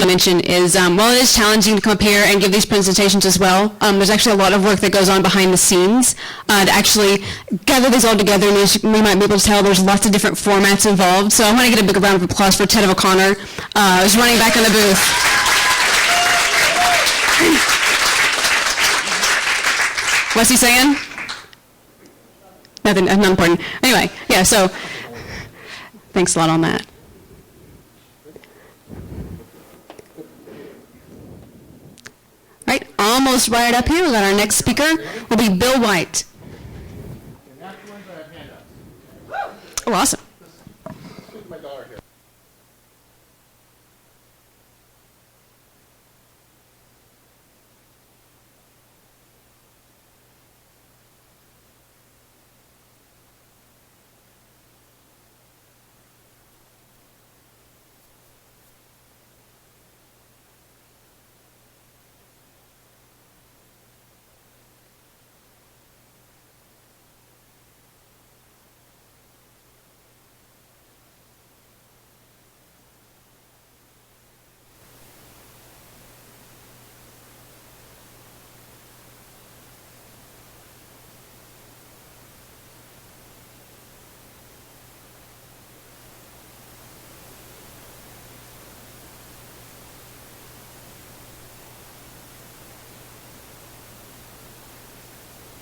to mention is, while it is challenging to come up here and give these presentations as well, there's actually a lot of work that goes on behind the scenes to actually gather these all together. And as we might be able to tell, there's lots of different formats involved. So I want to get a big round of applause for Ted O'Connor, who's running back in the booth. What's he saying? Nothing, not important. Anyway, yeah, so thanks a lot on that. All right, almost right up here. We've got our next speaker will be Bill White. Oh, awesome.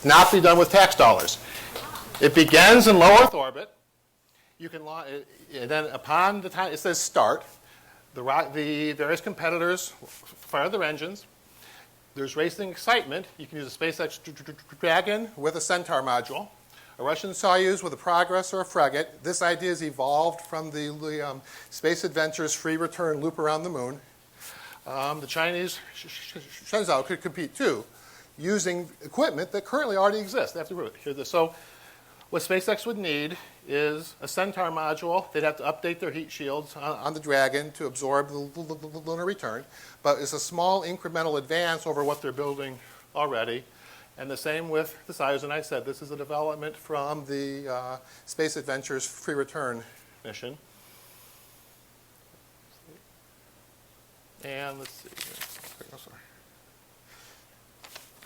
Not be done with tax dollars. It begins in low Earth orbit. You can then upon the time it says start, the various competitors fire their engines. There's racing excitement. You can use a SpaceX Dragon with a Centaur module, a Russian Soyuz with a Progress or a Frigate. This idea has evolved from the Space Adventure's free return loop around the moon. The Chinese Shenzhou could compete too, using equipment that currently already exists. They have to hear this. So what SpaceX would need is a Centaur module. They'd have to update their heat shields on the Dragon to absorb the lunar return. But it's a small incremental advance over what they're building already. And the same with the Soyuz. And I said this is a development from the Space Adventure's free return mission. And let's see. Oh, sorry.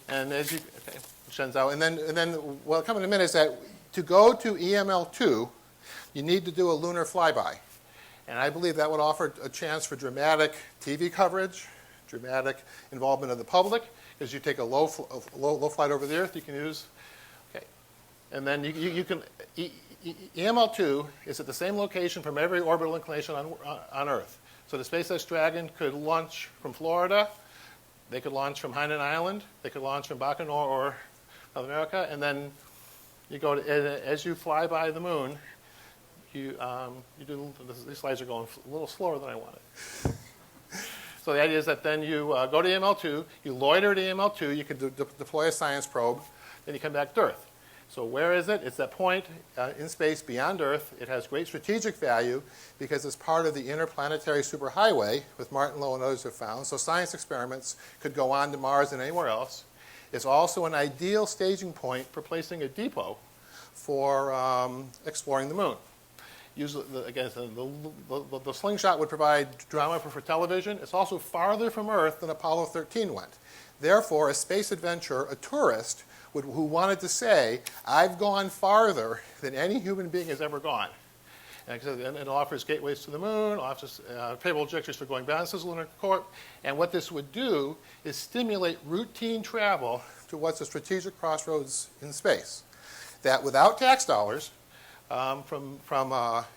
And as you, okay, Shenzhou. And then what'll come in a minute is that to go to EML-2, you need to do a lunar flyby. And I believe that would offer a chance for dramatic TV coverage, dramatic involvement of the public, because you take a low flight over the Earth, you can use, okay. And then you can, EML-2 is at the same location from every orbital inclination on Earth. So the SpaceX Dragon could launch from Florida. They could launch from Hainan Island. They could launch from Bacan or South America. And then you go to, as you fly by the moon, you do, these slides are going a little slower than I wanted. So the idea is that then you go to EML-2, you loiter at EML-2, you can deploy a science probe, then you come back to Earth. So where is it? It's that point in space beyond Earth. It has great strategic value because it's part of the interplanetary superhighway, with Martin Low and others have found. So science experiments could go on to Mars and anywhere else. It's also an ideal staging point for placing a depot for exploring the moon. Usually, again, the slingshot would provide drama for television. It's also farther from Earth than Apollo 13 went. Therefore, a space adventurer, a tourist, who wanted to say, I've gone farther than any human being has ever gone. And it offers gateways to the moon, offers favorable objectives for going beyond the lunar orbit. And what this would do is stimulate routine travel to what's a strategic crossroads in space. That without tax dollars, from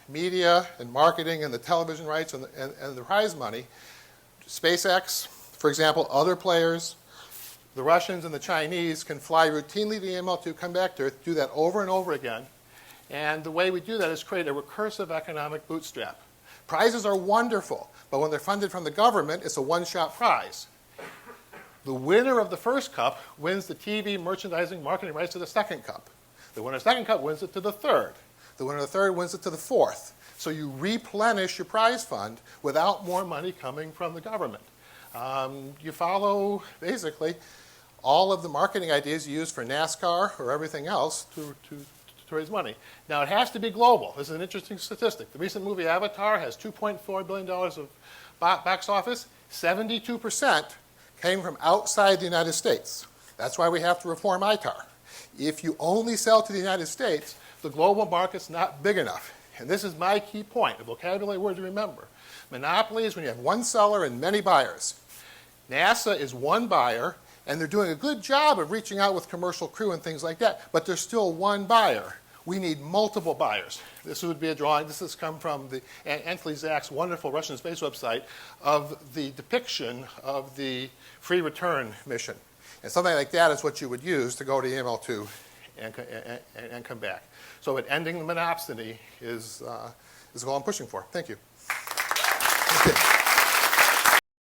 media and marketing and the television rights and the prize money, SpaceX, for example, other players, the Russians and the Chinese can fly routinely to EML-2, come back to Earth, do that over and over again. And the way we do that is create a recursive economic bootstrap. Prizes are wonderful, but when they're funded from the government, it's a one-shot prize. The winner of the first cup wins the TV, merchandising, marketing rights to the second cup. The winner of the second cup wins it to the third. The winner of the third wins it to the fourth. So you replenish your prize fund without more money coming from the government. You follow, basically, all of the marketing ideas you use for NASCAR or everything else to raise money. Now, it has to be global. This is an interesting statistic. The recent movie Avatar has $2.4 billion of box office. 72% came from outside the United States. That's why we have to reform ITAR. If you only sell to the United States, the global market's not big enough. And this is my key point, a vocabulary word to remember. Monopoly is when you have one seller and many buyers. NASA is one buyer, and they're doing a good job of reaching out with commercial crew and things like that, but there's still one buyer. We need multiple buyers. This would be a drawing. This has come from the Anthony Zach's wonderful Russian space website of the depiction of the free return mission. And something like that is what you would use to go to EML-2 and come back. So ending the monopsony is the goal I'm pushing for. Thank you. Okay.